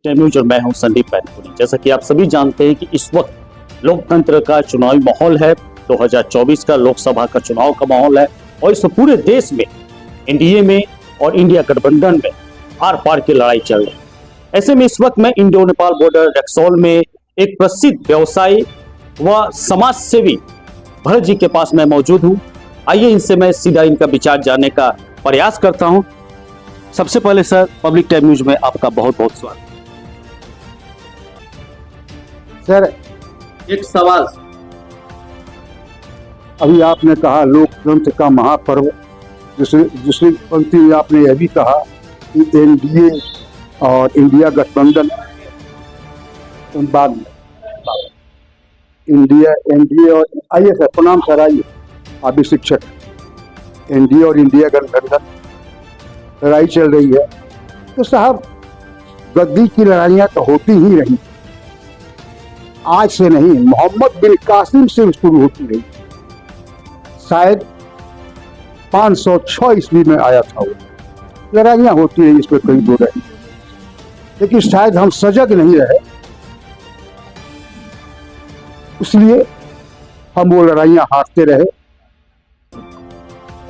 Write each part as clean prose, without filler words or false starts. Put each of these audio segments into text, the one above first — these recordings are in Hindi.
न्यूज और मैं हूं संदीप पैनपुरी। जैसा कि आप सभी जानते हैं कि इस वक्त लोकतंत्र का चुनावी माहौल है, 2024 का लोकसभा का चुनाव का माहौल है और इस पूरे देश में एनडीए में और इंडिया गठबंधन में आर पार की लड़ाई चल रही है। ऐसे में इस वक्त मैं इंडो नेपाल बॉर्डर रक्सौल में एक प्रसिद्ध व्यवसायी व समाज सेवी भरत जी के पास मैं मौजूद हूँ। आइए इनसे मैं सीधा इनका विचार जानने का प्रयास करता हूँ। सबसे पहले सर, पब्लिक टाइम न्यूज में आपका बहुत बहुत स्वागत। सर, एक सवाल, अभी आपने कहा लोकतंत्र का महापर्व, दूसरी पंक्ति में आपने यह भी कहा कि एनडीए और इंडिया गठबंधन बाद में एनडीए और आइए सर, प्रणाम सर, आइए, आप भी शिक्षक। एनडीए और इंडिया गठबंधन लड़ाई चल रही है, तो साहब गद्दी की लड़ाइयाँ तो होती ही रही, आज से नहीं, मोहम्मद बिन कासिम से शुरू होती रही। शायद 506 ईस्वी में आया था वो। लड़ाइयाँ होती रही, इस पर कोई दो नहीं, लेकिन शायद हम सजग नहीं रहे, इसलिए हम वो लड़ाइयाँ हारते रहे।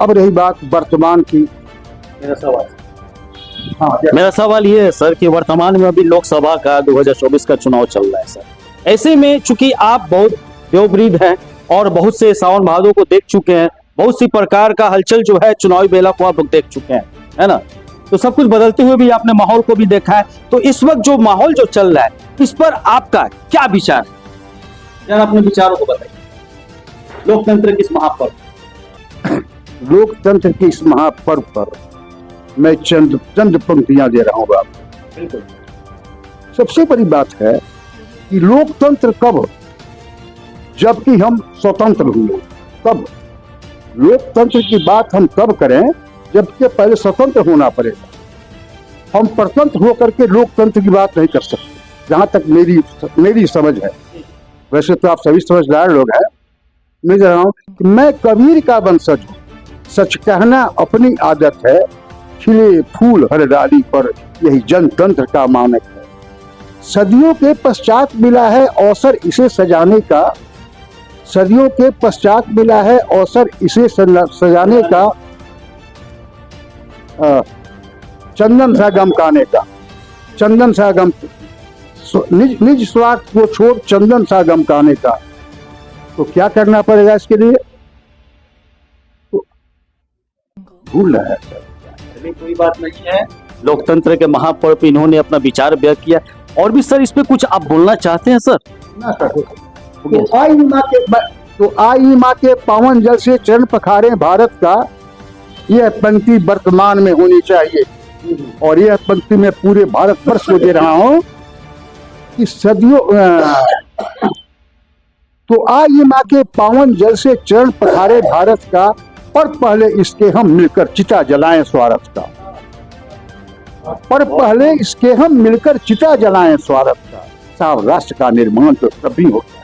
अब रही बात वर्तमान की, मेरा सवाल ये है सर कि वर्तमान में अभी लोकसभा का 2024 का चुनाव चल रहा है सर। ऐसे में चूंकि आप बहुत देवब्रीद हैं और बहुत से सावन भादों को देख चुके हैं, बहुत सी प्रकार का हलचल जो है चुनावी बेला को आप लोग देख चुके हैं, है ना, तो सब कुछ बदलते हुए भी आपने माहौल को भी देखा है। तो इस वक्त जो माहौल जो चल रहा है, इस पर आपका क्या विचार है? यार अपने विचारों को बताइए। लोकतंत्र के इस महापर्व पर मैं चंद पंक्तियां दे रहा हूँ आपको। बिल्कुल। सबसे बड़ी बात है कि लोकतंत्र कब, जबकि हम स्वतंत्र हुए, तब लोकतंत्र की बात हम तब करें जबकि पहले स्वतंत्र होना पड़ेगा। हम परतंत्र होकर के लोकतंत्र की बात नहीं कर सकते, जहां तक मेरी समझ है। वैसे तो आप सभी समझदार लोग हैं। मैं कह रहा हूं कि मैं कबीर का वंशज हूं, सच कहना अपनी आदत है, खिले फूल हर डाली पर यही जनतंत्र का मानक है। सदियों के पश्चात मिला है अवसर इसे सजाने का, सदियों के पश्चात मिला है अवसर इसे सजाने का, चंदन सा गमकाने का, चंदन सा गम, निज स्वार्थ को छोड़ चंदन सा गमकाने का। तो क्या करना पड़ेगा इसके लिए? तो भूल रहा है सर, कोई बात नहीं है। लोकतंत्र के महापर्व पे इन्होंने अपना विचार व्यक्त किया। और भी सर इस पे कुछ आप बोलना चाहते हैं सर? ना सर, तो आई माँ के पावन जल से चरण पखारे भारत का, यह पंक्ति वर्तमान में होनी चाहिए। और यह पंक्ति मैं पूरे भारत वर्ष को दे रहा हूँ कि सदियों, तो आई माँ के पावन जल से चरण पखारे भारत का, पर पहले इसके हम मिलकर चिता जलाएं स्वार्थ का, पर पहले इसके हम मिलकर चिता जलाएं स्वार्थ का। साहब, राष्ट्र का निर्माण तो तभी होता है।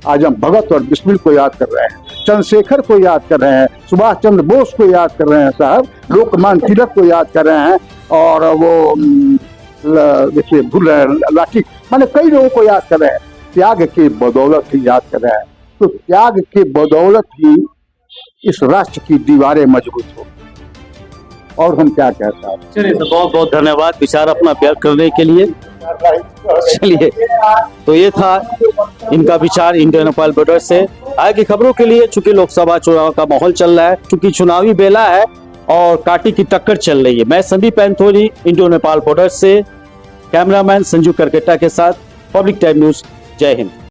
आज हम भगत और बिस्मिल को याद कर रहे हैं, चंद्रशेखर को याद कर रहे हैं, सुभाष चंद्र बोस को याद कर रहे हैं साहब, लोकमान्य तिलक को याद कर रहे हैं, और वो देखिए भूल रहे हैं, लाठी, माने कई लोगों को याद कर रहे हैं। त्याग के बदौलत ही याद कर रहे हैं। तो त्याग के बदौलत ही इस राष्ट्र की दीवारें मजबूत हो। और हम क्या कहते हैं? चलिए सर, बहुत बहुत धन्यवाद विचार अपना व्यक्त करने के लिए। चलिए, तो ये था इनका विचार इंडो नेपाल बॉर्डर से। आगे की खबरों के लिए, चूंकि लोकसभा चुनाव का माहौल चल रहा है, चूंकि चुनावी बेला है और काटी की टक्कर चल रही है, मैं संदीप पैनथोरी इंडो नेपाल बॉर्डर से, कैमरामैन संजू करकेटा के साथ, पब्लिक टाइम न्यूज। जय हिंद।